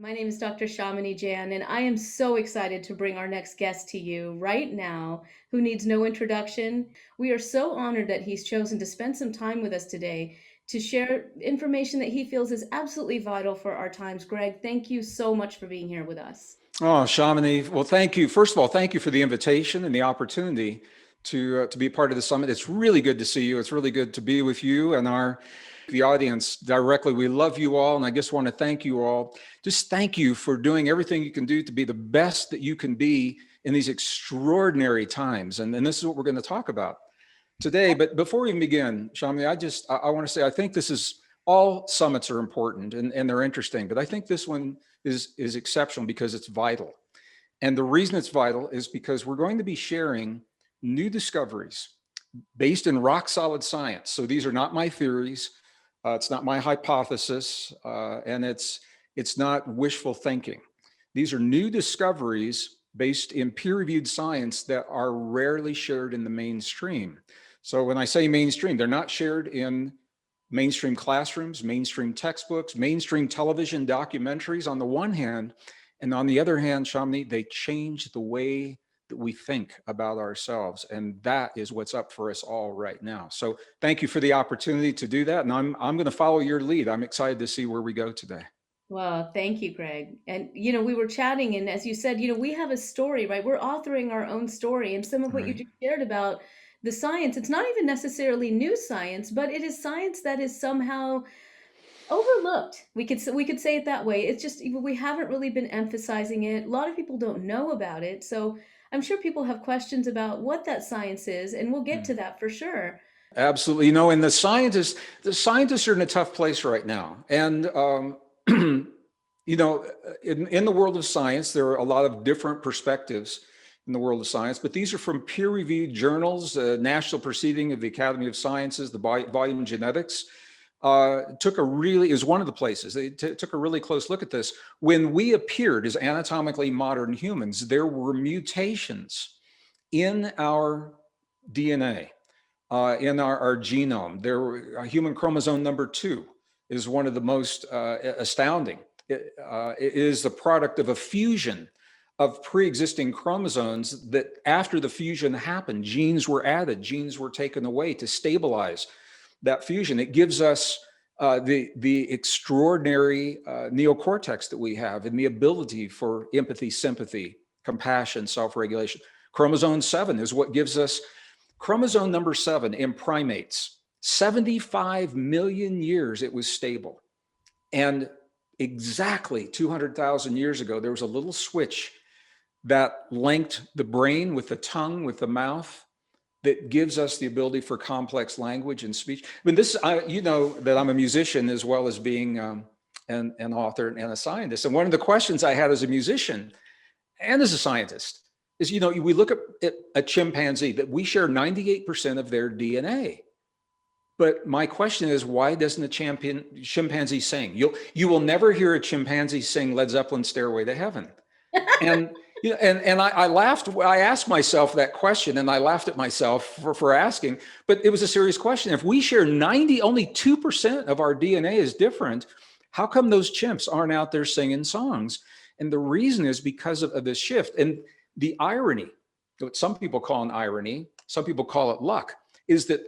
My name is Dr. Shamini Jain, and I am so excited to bring our next guest to you right now, who needs no introduction. We are so honored that he's chosen to spend some time with us today to share information that he feels is absolutely vital for our times. Gregg, thank you so much for being here with us. Oh, Shamini, well, thank you. First of all, thank you for the invitation and the opportunity to be part of the summit. It's really good to see you. It's really good to be with you and the audience directly. We love you all, and I just want to thank you all. Just thank you for doing everything you can do to be the best that you can be in these extraordinary times. And this is what we're going to talk about today. But before we begin, Shamini, I want to say I think this is all summits are important and they're interesting, but I think this one is exceptional because it's vital. And the reason it's vital is because we're going to be sharing new discoveries based in rock solid science. So these are not my theories, it's not my hypothesis, and it's not wishful thinking. These are new discoveries based in peer-reviewed science that are rarely shared in the mainstream. So when I say mainstream, they're not shared in mainstream classrooms, mainstream textbooks, mainstream television documentaries on the one hand, and on the other hand, Shamini, they change the way that we think about ourselves. And that is what's up for us all right now. So thank you for the opportunity to do that. And I'm going to follow your lead. I'm excited to see where we go today. Well, thank you, Gregg. And we were chatting, and as you said, we have a story, right? We're authoring our own story, and some of what you Right. just shared about the science, it's not even necessarily new science, but it is science that is somehow overlooked. We could say it that way. It's just we haven't really been emphasizing it. A lot of people don't know about it, so I'm sure people have questions about what that science is, and we'll get Yeah. to that for sure. Absolutely. And the scientists are in a tough place right now. And, in the world of science, there are a lot of different perspectives in the world of science, but these are from peer-reviewed journals, National Proceeding of the Academy of Sciences, the volume Genetics. Is one of the places. They took a really close look at this. When we appeared as anatomically modern humans, there were mutations in our DNA, in our genome. Human chromosome number 2 is one of the most astounding. It is the product of a fusion of pre-existing chromosomes that after the fusion happened, genes were added, genes were taken away to stabilize that fusion. It gives us the extraordinary neocortex that we have and the ability for empathy, sympathy, compassion, self-regulation. Chromosome 7 is what gives us chromosome number 7 in primates. 75 million years it was stable. And exactly 200,000 years ago, there was a little switch that linked the brain with the tongue, with the mouth, that gives us the ability for complex language and speech. I mean, you know that I'm a musician as well as being an author and a scientist. And one of the questions I had as a musician and as a scientist is, we look at a chimpanzee that we share 98% of their DNA. But my question is, why doesn't a chimpanzee sing? You will never hear a chimpanzee sing Led Zeppelin's Stairway to Heaven. And I laughed. I asked myself that question, and I laughed at myself for asking. But it was a serious question. If we share only 2% of our DNA is different, how come those chimps aren't out there singing songs? And the reason is because of this shift. And the irony, what some people call an irony, some people call it luck, is that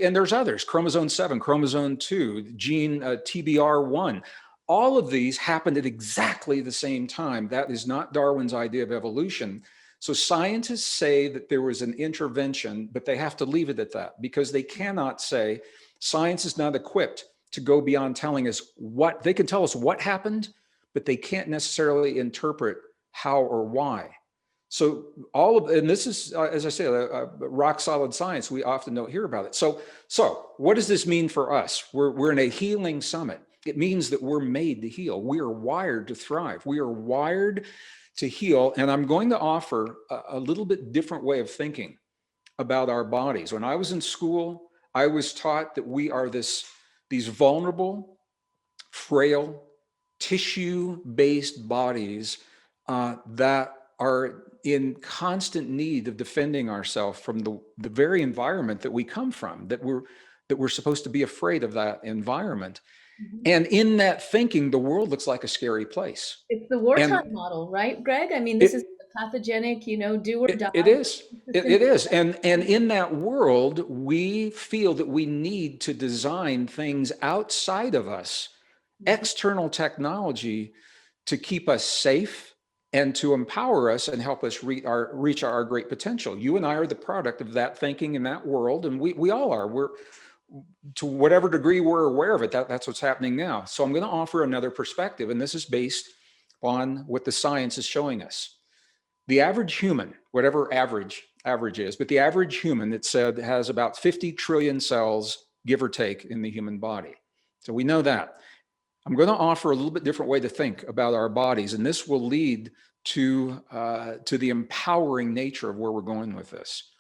and there's others, chromosome 7, chromosome 2, gene TBR1, all of these happened at exactly the same time. That is not Darwin's idea of evolution. So scientists say that there was an intervention, but they have to leave it at that because they cannot say science is not equipped to go beyond telling us what they can tell us what happened, but they can't necessarily interpret how or why. So and this is, as I say, rock solid science. We often don't hear about it. So what does this mean for us? We're in a healing summit. It means that we're made to heal. We are wired to thrive. We are wired to heal. And I'm going to offer a little bit different way of thinking about our bodies. When I was in school, I was taught that we are these vulnerable, frail, tissue-based bodies that are in constant need of defending ourselves from the very environment that we come from, that we're supposed to be afraid of that environment. Mhm. And in that thinking, the world looks like a scary place. It's the And Warthog model, right, Greg? I mean, this is it the pathogenic, do or die. it is. It's the It symptom. is. And in that world, we feel that we need to design things outside of us, Mhm. external technology, to keep us safe and to empower us and help us reach our great potential. You and I are the product of that thinking in that world, and we all are. We're, to whatever degree we're aware of it, that's what's happening now. So I'm going to offer another perspective, and this is based on what the science is showing us. The average human, whatever average is, but the average human, it said, has about 50 trillion cells, give or take, in the human body. So we know that. I'm going to offer a little bit different way to think about our bodies, and this will lead to the empowering nature of where we're going with this.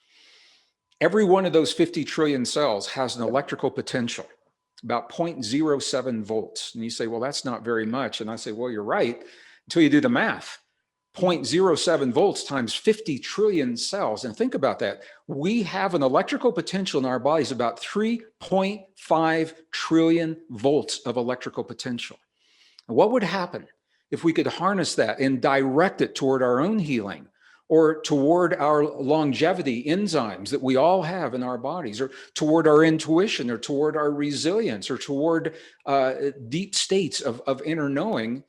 Every one of those 50 trillion cells has an electrical potential, about 0.07 volts. And you say, well, that's not very much. And I say, well, you're right, until you do the math. 0.07 volts times 50 trillion cells. And think about that. We have an electrical potential in our bodies about 3.5 trillion volts of electrical potential. And what would happen if we could harness that and direct it toward our own healing, or toward our longevity enzymes that we all have in our bodies, or toward our intuition, or toward our resilience, or toward deep states of inner knowing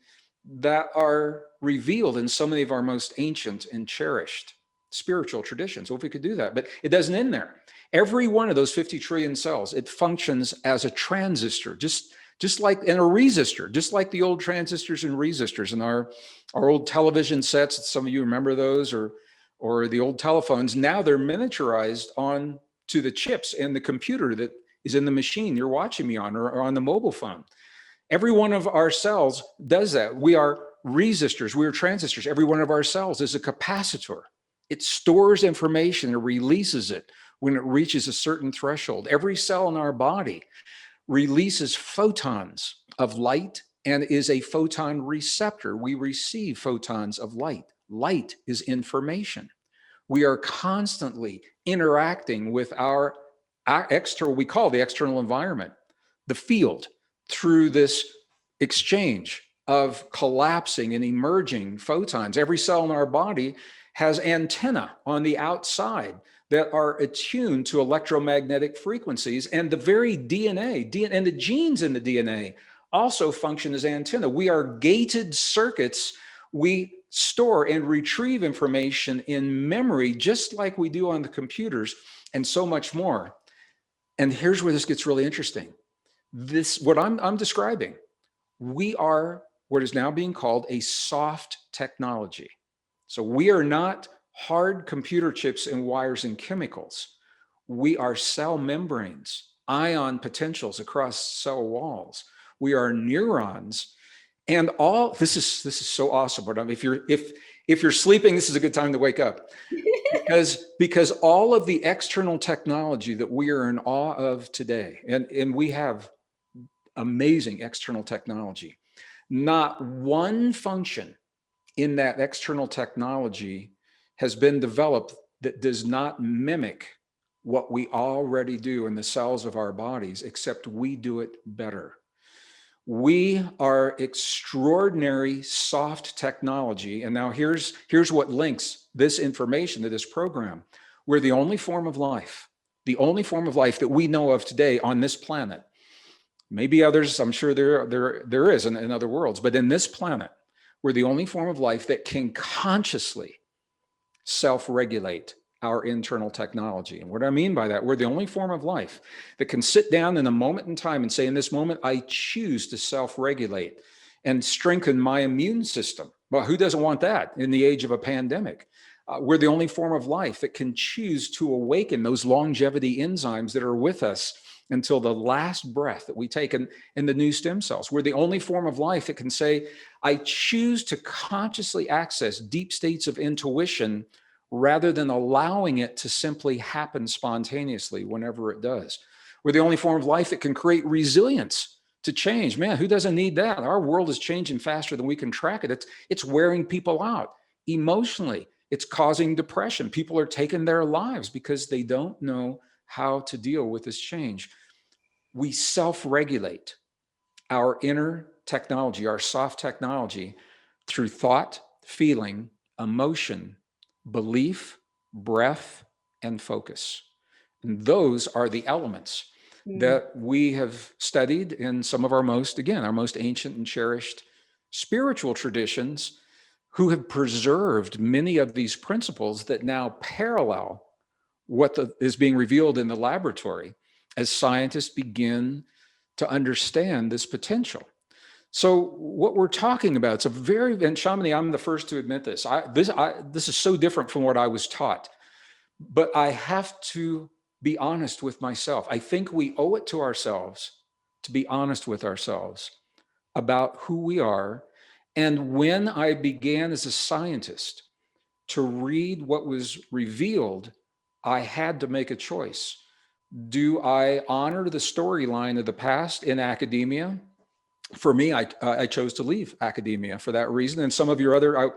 that are revealed in so many of our most ancient and cherished spiritual traditions? Well, if we could do that, but it doesn't end there. Every one of those 50 trillion cells, it functions as a transistor, just like in a resistor, just like the old transistors and resistors in our old television sets. Some of you remember those, or the old telephones. Now they're miniaturized on to the chips and the computer that is in the machine you're watching me on, or on the mobile phone. Every one of our cells does that. We are resistors, we are transistors. Every one of our cells is a capacitor. It stores information and releases it when it reaches a certain threshold. Every cell in our body releases photons of light and is a photon receptor. We receive photons of light. Light is information. We are constantly interacting with our external, we call the external environment, the field, through this exchange of collapsing and emerging photons. Every cell in our body has antennae on the outside that are attuned to electromagnetic frequencies, and the very DNA and the genes in the DNA also function as antennae. We are gated circuits. We store and retrieve information in memory, just like we do on the computers, and so much more. And here's where this gets really interesting. What I'm describing, we are what is now being called a soft technology. So we are not hard computer chips and wires and chemicals. We are cell membranes, ion potentials across cell walls. We are neurons, and all this is so awesome. But if you're sleeping, this is a good time to wake up, because all of the external technology that we are in awe of today, and we have amazing external technology. Not one function in that external technology has been developed that does not mimic what we already do in the cells of our bodies, except we do it better. We are extraordinary soft technology. And now here's what links this information to this program. We're the only form of life that we know of today on this planet. Maybe others, I'm sure there is in other worlds, but in this planet, we're the only form of life that can consciously self-regulate our internal technology. And what I mean by that, we're the only form of life that can sit down in a moment in time and say, in this moment, I choose to self-regulate and strengthen my immune system. Well, who doesn't want that in the age of a pandemic? We're the only form of life that can choose to awaken those longevity enzymes that are with us until the last breath that we take in the new stem cells. We're the only form of life that can say, I choose to consciously access deep states of intuition rather than allowing it to simply happen spontaneously whenever it does. We're the only form of life that can create resilience to change. Man, who doesn't need that? Our world is changing faster than we can track it. It's wearing people out emotionally. It's causing depression. People are taking their lives because they don't know how to deal with this change. We self-regulate our inner technology, our soft technology, through thought, feeling, emotion, belief, breath, and focus. And those are the elements Mm, that we have studied in some of our most, again, our most ancient and cherished spiritual traditions, who have preserved many of these principles that now parallel what is being revealed in the laboratory as scientists begin to understand this potential. So what we're talking about, it's a very, and Shamini, I'm the first to admit this. This is so different from what I was taught, but I have to be honest with myself. I think we owe it to ourselves to be honest with ourselves about who we are. And when I began as a scientist to read what was revealed, I had to make a choice. Do I honor the storyline of the past in academia? For me, I chose to leave academia for that reason. And some of your other,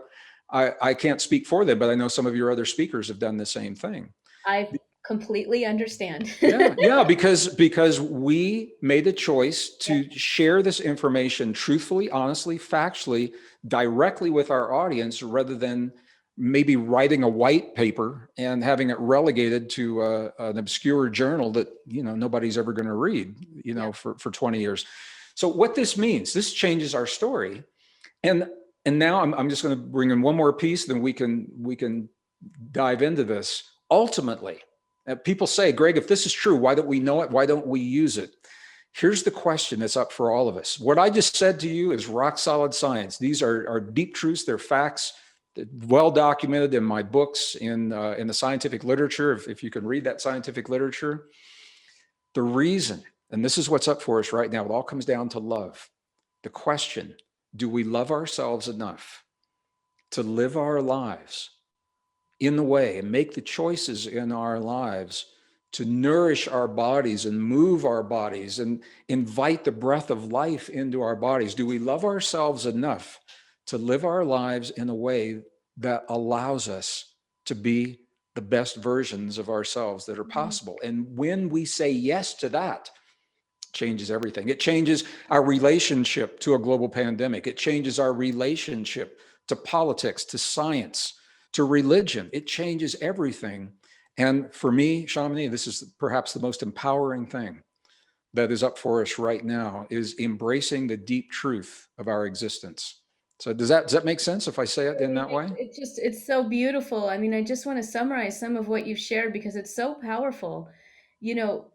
I can't speak for them, but I know some of your other speakers have done the same thing. I completely understand. Yeah, yeah, because we made a choice to share this information truthfully, honestly, factually, directly with our audience, rather than maybe writing a white paper and having it relegated to an obscure journal that nobody's ever going to read, Yeah. for 20 years. So what this means, this changes our story, and now I'm just going to bring in one more piece, then we can dive into this. Ultimately, people say, Greg, if this is true, why don't we know it? Why don't we use it? Here's the question that's up for all of us. What I just said to you is rock solid science. These are deep truths. They're facts, well documented in my books, in the scientific literature, if you can read that scientific literature. The reason, and this is what's up for us right now, it all comes down to love. The question, do we love ourselves enough to live our lives in the way and make the choices in our lives to nourish our bodies and move our bodies and invite the breath of life into our bodies? Do we love ourselves enough to live our lives in a way that allows us to be the best versions of ourselves that are Mhm. possible? And when we say yes to that, changes everything. It changes our relationship to a global pandemic. It changes our relationship to politics, to science, to religion. It changes everything. And for me, Shamini, this is perhaps the most empowering thing that is up for us right now, is embracing the deep truth of our existence. So does that make sense if I say it in that way? It's so beautiful. I mean, I just want to summarize some of what you've shared because it's so powerful. You know,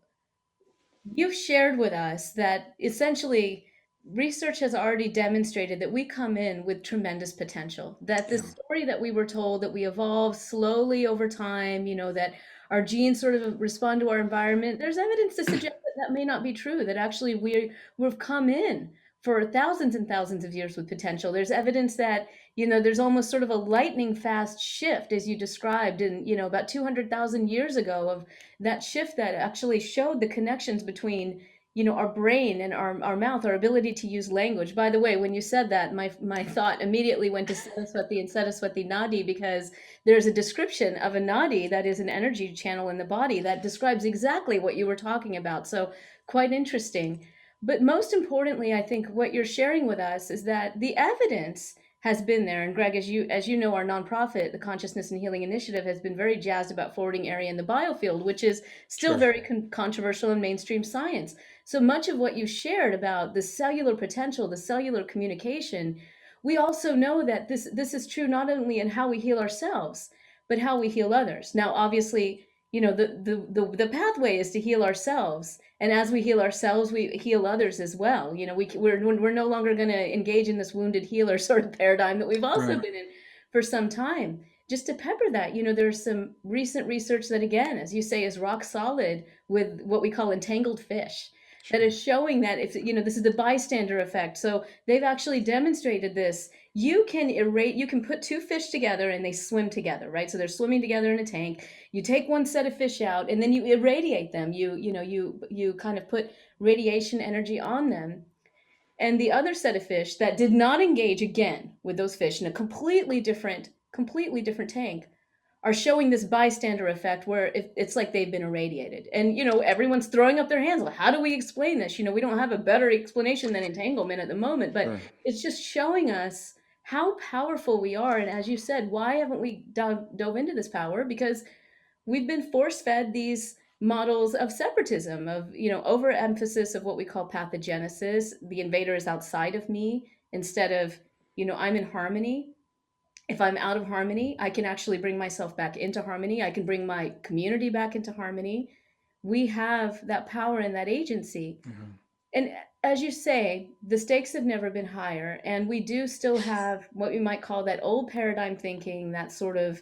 you've shared with us that essentially research has already demonstrated that we come in with tremendous potential, that the Yeah. story that we were told, that we evolve slowly over time, that our genes sort of respond to our environment, there's evidence to suggest that that may not be true, that actually we've come in for thousands and thousands of years with potential. There's evidence that there's almost sort of a lightning fast shift, as you described, in about 200,000 years ago, of that shift that actually showed the connections between our brain and our mouth, our ability to use language. By the way, when you said that, my thought immediately went to Saraswati and Saraswati Nadi, because there's a description of a nadi, that is an energy channel in the body, that describes exactly what you were talking about. So quite interesting. But most importantly, I think what you're sharing with us is that the evidence has been there. And Greg, as you know, our nonprofit, the Consciousness and Healing Initiative, has been very jazzed about forwarding area in the biofield, which is still Sure. very controversial in mainstream science. So much of what you shared about the cellular potential, the cellular communication, we also know that this is true not only in how we heal ourselves, but how we heal others. Now, obviously, the pathway is to heal ourselves, and as we heal ourselves, we heal others as well. We're no longer going to engage in this wounded healer sort of paradigm that we've also Right. been in for some time. Just to pepper that, there's some recent research that, again, as you say, is rock solid, with what we call entangled fish, that Sure. is showing that, if this is the bystander effect. So they've actually demonstrated this. You can put two fish together and they swim together, right? So they're swimming together in a tank. You take one set of fish out and then you irradiate them. You kind of put radiation energy on them. And the other set of fish that did not engage again with those fish in a completely different tank are showing this bystander effect where it's like they've been irradiated. And, everyone's throwing up their hands. Like, how do we explain this? We don't have a better explanation than entanglement at the moment, but Right. it's just showing us how powerful we are. And as you said, why haven't we dove into this power? Because we've been force fed these models of separatism, of, overemphasis of what we call pathogenesis. The invader is outside of me instead of, I'm in harmony. If I'm out of harmony, I can actually bring myself back into harmony. I can bring my community back into harmony. We have that power and that agency. Mhm. And as you say, the stakes have never been higher. And we do still have what we might call that old paradigm thinking, that sort of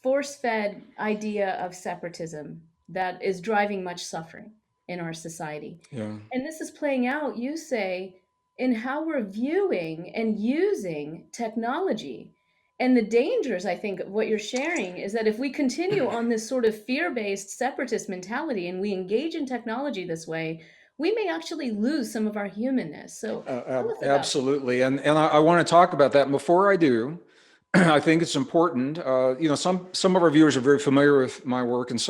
force fed idea of separatism that is driving much suffering in our society. Yeah. And this is playing out, you say, in how we're viewing and using technology. And the dangers, I think, of what you're sharing is that if we continue on this sort of fear based separatist mentality and we engage in technology this way, we may actually lose some of our humanness. So tell us about that. Absolutely. And I want to talk about that. And before I do, I think it's important. Some of our viewers are very familiar with my work, and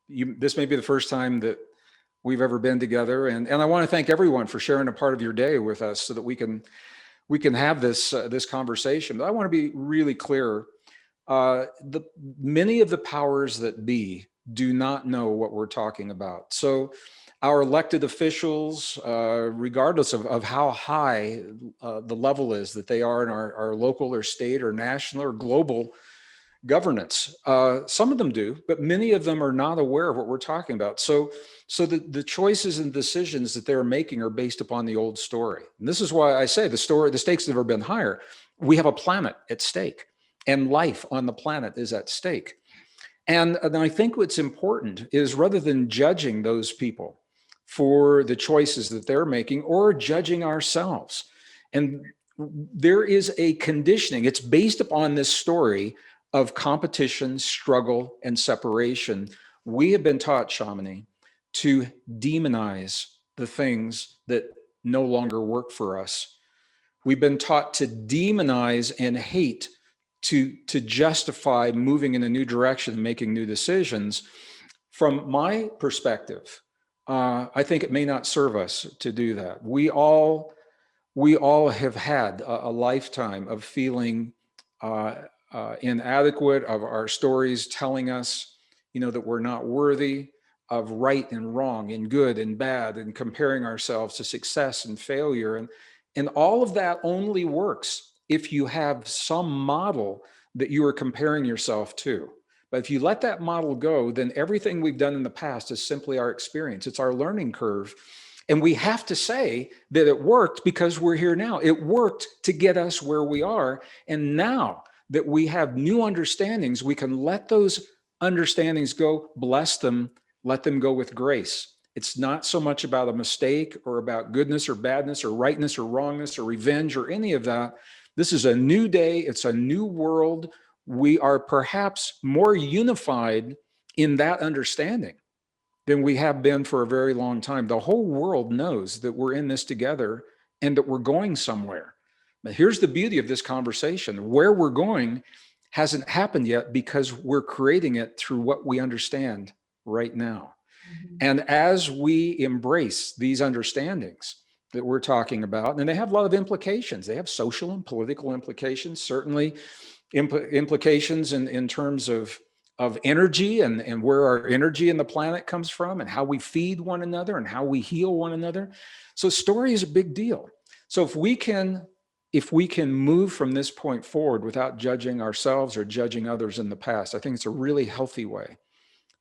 this may be the first time that we've ever been together. And I want to thank everyone for sharing a part of your day with us so that we can have this conversation. But I want to be really clear. Many of the powers that be do not know what we're talking about. So our elected officials, regardless of how high the level is that they are in our local or state or national or global governance, some of them do, but many of them are not aware of what we're talking about. So the choices and decisions that they're making are based upon the old story. And this is why I say the stakes have never been higher. We have a planet at stake, and life on the planet is at stake. And I think what's important is, rather than judging those people for the choices that they're making or judging ourselves, and there is a conditioning, it's based upon this story of competition, struggle, and separation. We have been taught, Shamini, to demonize the things that no longer work for us. We've been taught to demonize and hate, to justify moving in a new direction and making new decisions. From my perspective, I think it may not serve us to do that. We all have had a lifetime of feeling inadequate, of our stories telling us, that we're not worthy, of right and wrong and good and bad, and comparing ourselves to success and failure. And all of that only works if you have some model that you are comparing yourself to. But if you let that model go, then everything we've done in the past is simply our experience. It's our learning curve. And we have to say that it worked because we're here now. It worked to get us where we are. And now that we have new understandings, we can let those understandings go, bless them, let them go with grace. It's not so much about a mistake or about goodness or badness or rightness or wrongness or revenge or any of that. This is a new day. It's a new world. We are perhaps more unified in that understanding than we have been for a very long time. The whole world knows that we're in this together and that we're going somewhere. But here's the beauty of this conversation. Where we're going hasn't happened yet because we're creating it through what we understand right now. Mhm. And as we embrace these understandings that we're talking about, and they have a lot of implications, they have social and political implications, certainly implications in terms of energy and where our energy in the planet comes from and how we feed one another and how we heal one another. So story is a big deal. So if we can move from this point forward without judging ourselves or judging others in the past, I think it's a really healthy way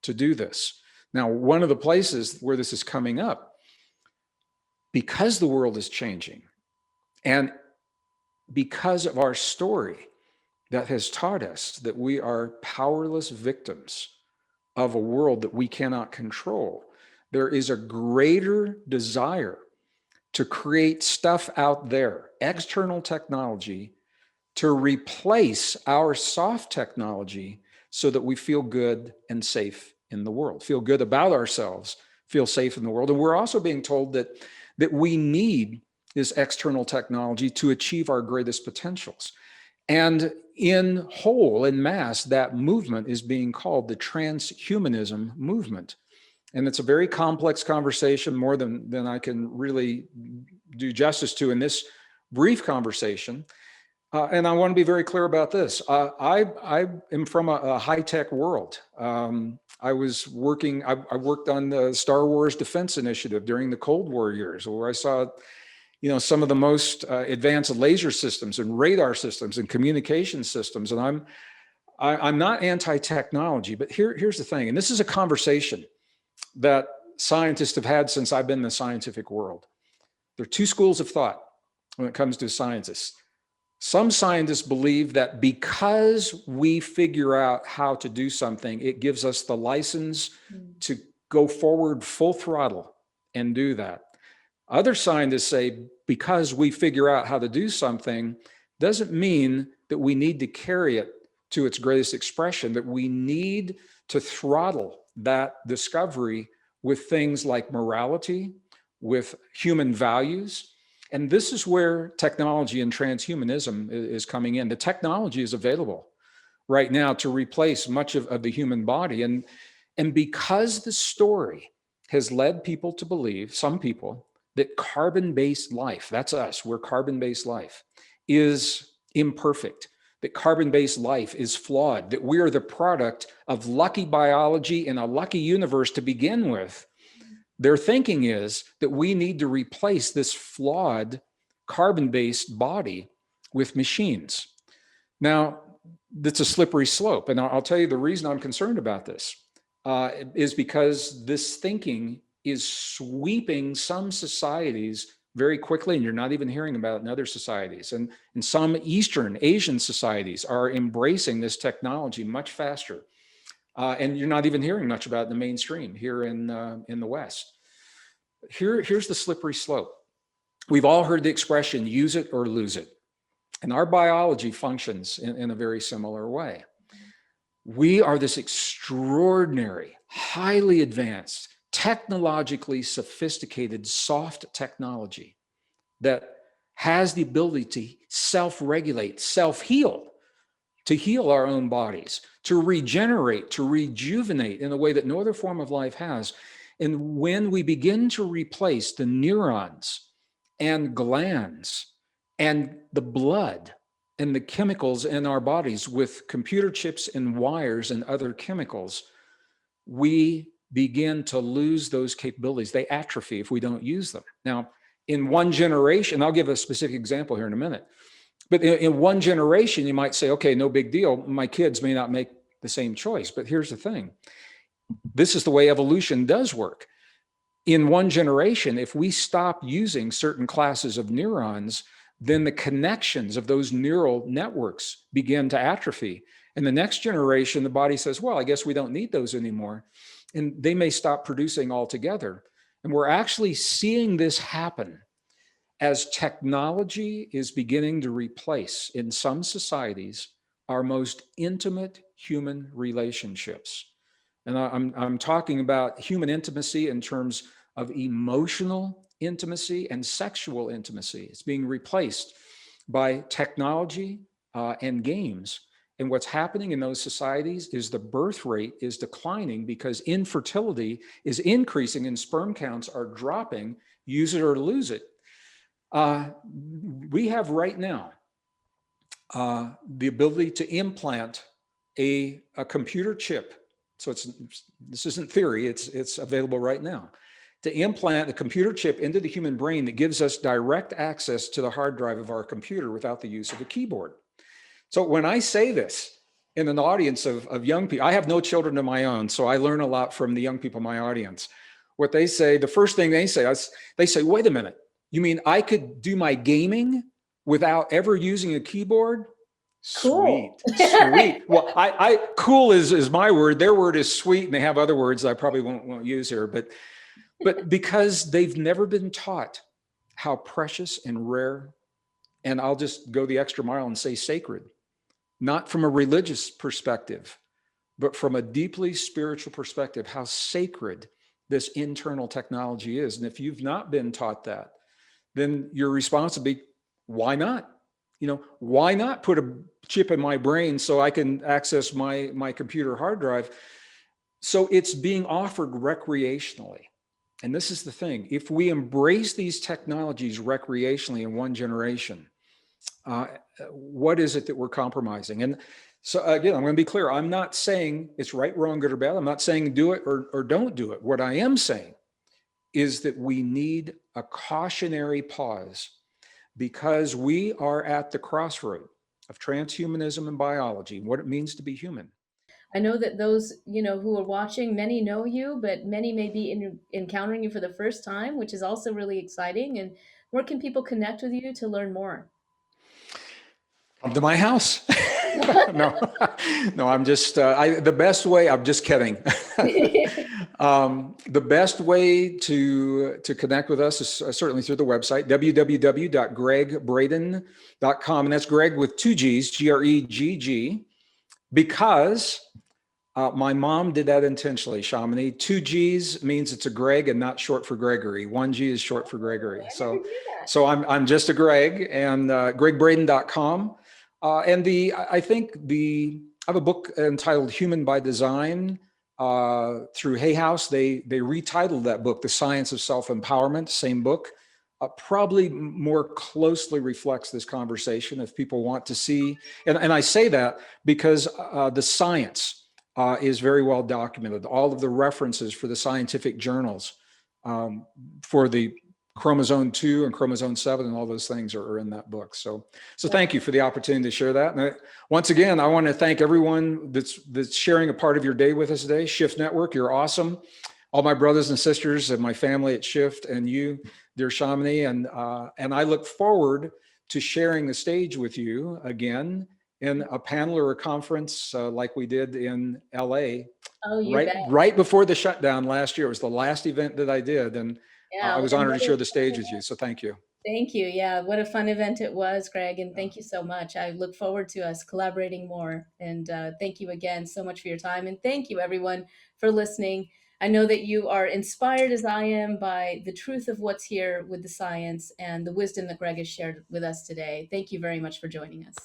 to do this. Now, one of the places where this is coming up, because the world is changing and because of our story that has taught us that we are powerless victims of a world that we cannot control, there is a greater desire to create stuff out there, external technology, to replace our soft technology so that we feel good and safe in the world, feel good about ourselves, feel safe in the world. And we're also being told that we need this external technology to achieve our greatest potentials. And in whole, in mass, that movement is being called the transhumanism movement. And it's a very complex conversation, more than I can really do justice to in this brief conversation. And I want to be very clear about this. I am from a high-tech world. I worked on the Star Wars Defense Initiative during the Cold War years, where I saw, some of the most advanced laser systems and radar systems and communication systems. And I'm not anti-technology, but here's the thing, and this is a conversation that scientists have had since I've been in the scientific world. There are two schools of thought when it comes to scientists. Some scientists believe that because we figure out how to do something, it gives us the license to go forward full throttle and do that. Other scientists say because we figure out how to do something doesn't mean that we need to carry it to its greatest expression, that we need to throttle that discovery with things like morality, with human values. And this is where technology and transhumanism is coming in. The technology is available right now to replace much of the human body. And because the story has led people to believe, some people, that carbon-based life, that's us, we're carbon-based life, is imperfect, that carbon-based life is flawed, that we are the product of lucky biology in a lucky universe to begin with. Their thinking is that we need to replace this flawed carbon-based body with machines. Now, that's a slippery slope. And I'll tell you the reason I'm concerned about this is because this thinking is sweeping some societies very quickly, and you're not even hearing about it in other societies. And some Eastern Asian societies are embracing this technology much faster. And you're not even hearing much about it in the mainstream here in the West. Here's the slippery slope. We've all heard the expression, use it or lose it. And our biology functions in a very similar way. We are this extraordinary, highly advanced, technologically sophisticated, soft technology that has the ability to self-regulate, self-heal, to heal our own bodies, to regenerate, to rejuvenate in a way that no other form of life has. And when we begin to replace the neurons and glands and the blood and the chemicals in our bodies with computer chips and wires and other chemicals, we begin to lose those capabilities. They atrophy if we don't use them. Now, in one generation, I'll give a specific example here in a minute, but in one generation, you might say, okay, no big deal. My kids may not make the same choice, but here's the thing. This is the way evolution does work. In one generation, if we stop using certain classes of neurons, then the connections of those neural networks begin to atrophy. And the next generation, the body says, well, I guess we don't need those anymore. And they may stop producing altogether. And we're actually seeing this happen as technology is beginning to replace, in some societies, our most intimate human relationships. And I'm talking about human intimacy in terms of emotional intimacy and sexual intimacy. It's being replaced by technology and games. And what's happening in those societies is the birth rate is declining because infertility is increasing and sperm counts are dropping. Use it or lose it. We have right now the ability to implant a computer chip. So this isn't theory, it's available right now. To implant a computer chip into the human brain that gives us direct access to the hard drive of our computer without the use of a keyboard. So when I say this in an audience of young people, I have no children of my own, so I learn a lot from the young people in my audience. What they say, the first thing they say is, wait a minute, you mean I could do my gaming without ever using a keyboard? Cool. Sweet, sweet. Well, cool is my word. Their word is sweet, and they have other words I probably won't use here. But because they've never been taught how precious and rare, and I'll just go the extra mile and say sacred, not from a religious perspective, but from a deeply spiritual perspective, how sacred this internal technology is. And if you've not been taught that, then your response would be, why not? why not put a chip in my brain so I can access my computer hard drive? So it's being offered recreationally. And this is the thing: if we embrace these technologies recreationally in one generation, uh, what is it that we're compromising? And so again, I'm going to be clear. I'm not saying it's right, wrong, good, or bad. I'm not saying do it or don't do it. What I am saying is that we need a cautionary pause, because we are at the crossroad of transhumanism and biology, what it means to be human. I know that those, who are watching, many know you, but many may be encountering you for the first time, which is also really exciting. And where can people connect with you to learn more? Come to my house. No, no, I'm just, the best way, I'm just kidding. The best way to connect with us is certainly through the website, www.greggbraden.com. And that's Greg with two G's, Gregg, because my mom did that intentionally, Shamini. Two G's means it's a Greg and not short for Gregory. One G is short for Oh, Gregory. I never So, knew that. so I'm just a Greg, and greggbraden.com. And I think I have a book entitled Human by Design through Hay House. They retitled that book, The Science of Self-Empowerment, same book. Probably more closely reflects this conversation if people want to see. And I say that because the science is very well documented. All of the references for the scientific journals for the chromosome 2 and chromosome 7 and all those things are in that book. So That's thank you for the opportunity to share that. And once again, I want to thank everyone that's sharing a part of your day with us today. Shift Network, you're awesome. All my brothers and sisters and my family at Shift, and you, dear Shamini, and I look forward to sharing the stage with you again in a panel or a conference like we did in LA Oh, you bet. right before the shutdown last year. It was the last event that I did, and I Yeah, was and honored what to a share the fun stage with you. event. So thank you. Thank you. Yeah, what a fun event it was, Greg, and thank you so much. I look forward to us collaborating more. And thank you again so much for your time. And thank you, everyone, for listening. I know that you are inspired as I am by the truth of what's here with the science and the wisdom that Greg has shared with us today. Thank you very much for joining us.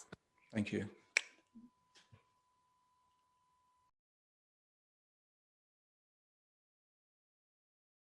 Thank you.